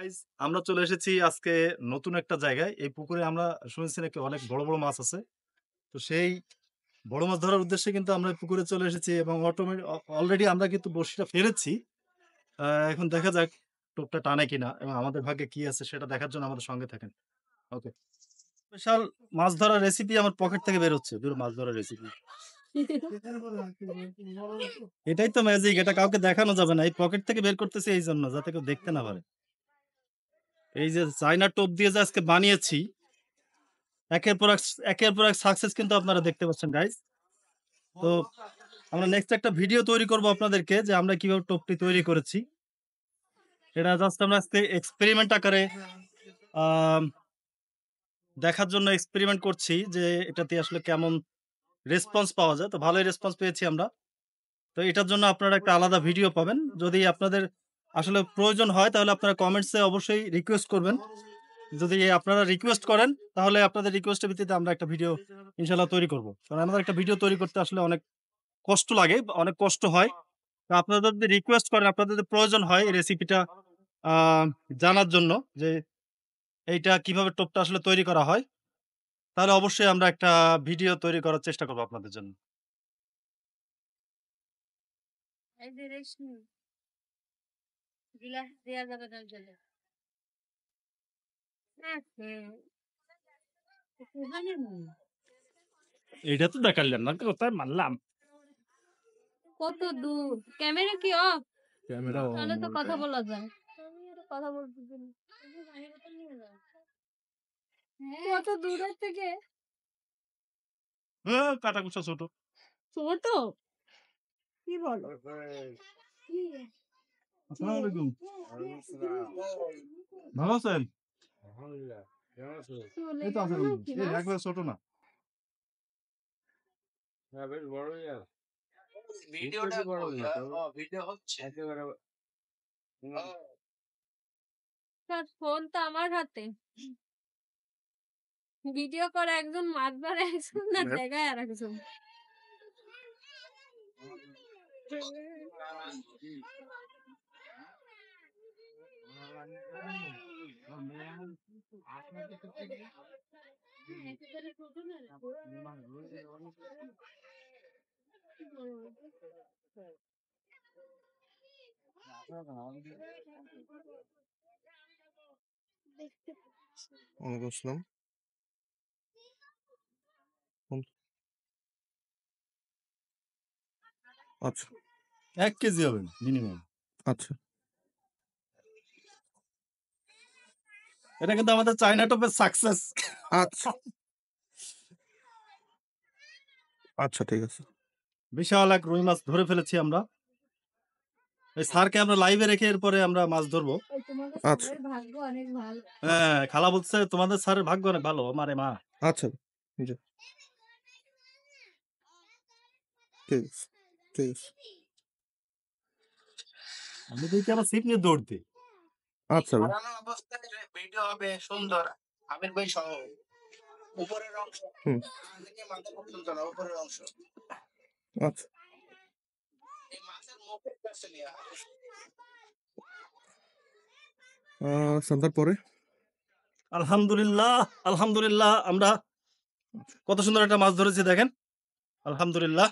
Guys, আমরা চলে এসেছি আজকে নতুন একটা জায়গায়। এই পুকুরে আমরা শুনেছি নাকি অনেক বড়, বড় মাছ আছে। তো সেই বড় মাছ ধরার উদ্দেশ্যে কিন্তু আমরা এই পুকুরে চলে এসেছি এবং অলরেডি আমরা কিন্তু বড়শিটা ফেলেছি। এখন দেখা যাক টোপটা টানে কিনা এবং আমাদের ভাগ্যে কি আছে সেটা দেখার জন্য আমাদের সঙ্গে থাকেন। ওকে। স্পেশাল মাছ ধরার রেসিপি আমার পকেট থেকে বের হচ্ছে। দূর মাছ ধরার রেসিপি। এটাই তো ম্যাজিক। এটা কাউকে দেখানো যাবে না। এই পকেট থেকে বের করতেছি এইজন্য যাতে কেউ দেখতে না পারে। এই যে চায়না টোপ দিয়ে যে আজকে বানিয়েছি একের পর এক সাকসেস কিন্তু আপনারা দেখতে পাচ্ছেন গাইস। তো আমরা নেক্সট একটা ভিডিও তৈরি করব আপনাদেরকে যে আমরা কিভাবে টোপটি তৈরি করেছি। এটা জাস্ট আমরা আজকে এক্সপেরিমেন্ট আকারে আম দেখার জন্য এক্সপেরিমেন্ট করছি যে এটাতে আসলে কেমন রেসপন্স পাওয়া যায়। তো ভালোই রেসপন্স পেয়েছি আমরা। তো এটার জন্য আপনারা একটা আলাদা ভিডিও পাবেন। যদি আপনাদের আসলে প্রয়োজন হয় তাহলে আপনারা কমেন্টসে অবশ্যই রিকোয়েস্ট করবেন। যদি আপনারা রিকোয়েস্ট করেন তাহলে আপনাদের রিকোয়েস্টের ভিত্তিতে আমরা একটা ভিডিও ইনশাআল্লাহ তৈরি করব। কারণ আমাদের একটা ভিডিও তৈরি করতে আসলে অনেক কষ্ট লাগে, অনেক কষ্ট হয়। তো আপনারা যদি রিকোয়েস্ট করেন, আপনাদের যদি প্রয়োজন হয় এই রেসিপিটা আ জানার জন্য যে এইটা কিভাবে টোপটা আসলে তৈরি করা হয়, তাহলে অবশ্যই আমরা একটা ভিডিও তৈরি করার চেষ্টা করব আপনাদের জন্য। এই যে রেশমি গিলাস দেয়া যাবে না জলে। হ্যাঁ, ওখানে এইটা তো দেখাইলেন না, কোথায় মারলাম? কত দূর? ক্যামেরা কি অফ? ক্যামেরা অন তাহলে তো কথা বলবেন। বলা যায়। আমি একটা কথা বলতেছি। তুমি বাইরে তো নিয়ে যাও। কত দূরের থেকে? কাটাকুচা ছোট। ছোট? কি বলো? কি? আসসালামু আলাইকুম। ভালো আছেন? চলে এই তো গেল আছেন। নাকি এই মাছ? একবারে ছোট না। ভিডিওটা ভিডিও হচ্ছে একেবারে তার ফোন তো আমার হাতে। ভিডিও করে একজন মাছ ধরে একজন না দেখায় আর একজন। ওয়ালাইকুম আসসালাম। আচ্ছা ১ কেজি হবে মিনিমাম। আচ্ছা এটা কিন্তু আমাদের চায়না টোপের সাকসেস। আচ্ছা আচ্ছা ঠিক আছে। বিশাল এক রুই মাছ ধরে ফেলেছি আমরা। এই স্যারকে আমরা লাইভে রেখে এরপরে আমরা মাছ ধরবো। ওই তোমাদের আচ্ছা স্যারের ভাগ্য অনেক ভালো। হ্যাঁ, খালা বলছে তোমাদের স্যারের ভাগ্য অনেক ভালো। মারে মা। আচ্ছা জি ঠিক আছে ঠিক আছে আমি দেখি আবার ছিপ নিয়ে দৌড় দিই। আচ্ছা ভাই হারানো অবস্থায় ভিডিও হবে সুন্দর। আমির ভাই সহ উপরের অংশ হুম থেকে মাথা পর্যন্ত না, উপরের অংশ আচ্ছা এই মাছের মুখের কাছে নেওয়া হয়। সন্ধ্যার পরে আলহামদুলিল্লাহ, আলহামদুলিল্লাহ আমরা কত সুন্দর একটা মাছ ধরেছি দেখেন। আলহামদুলিল্লাহ।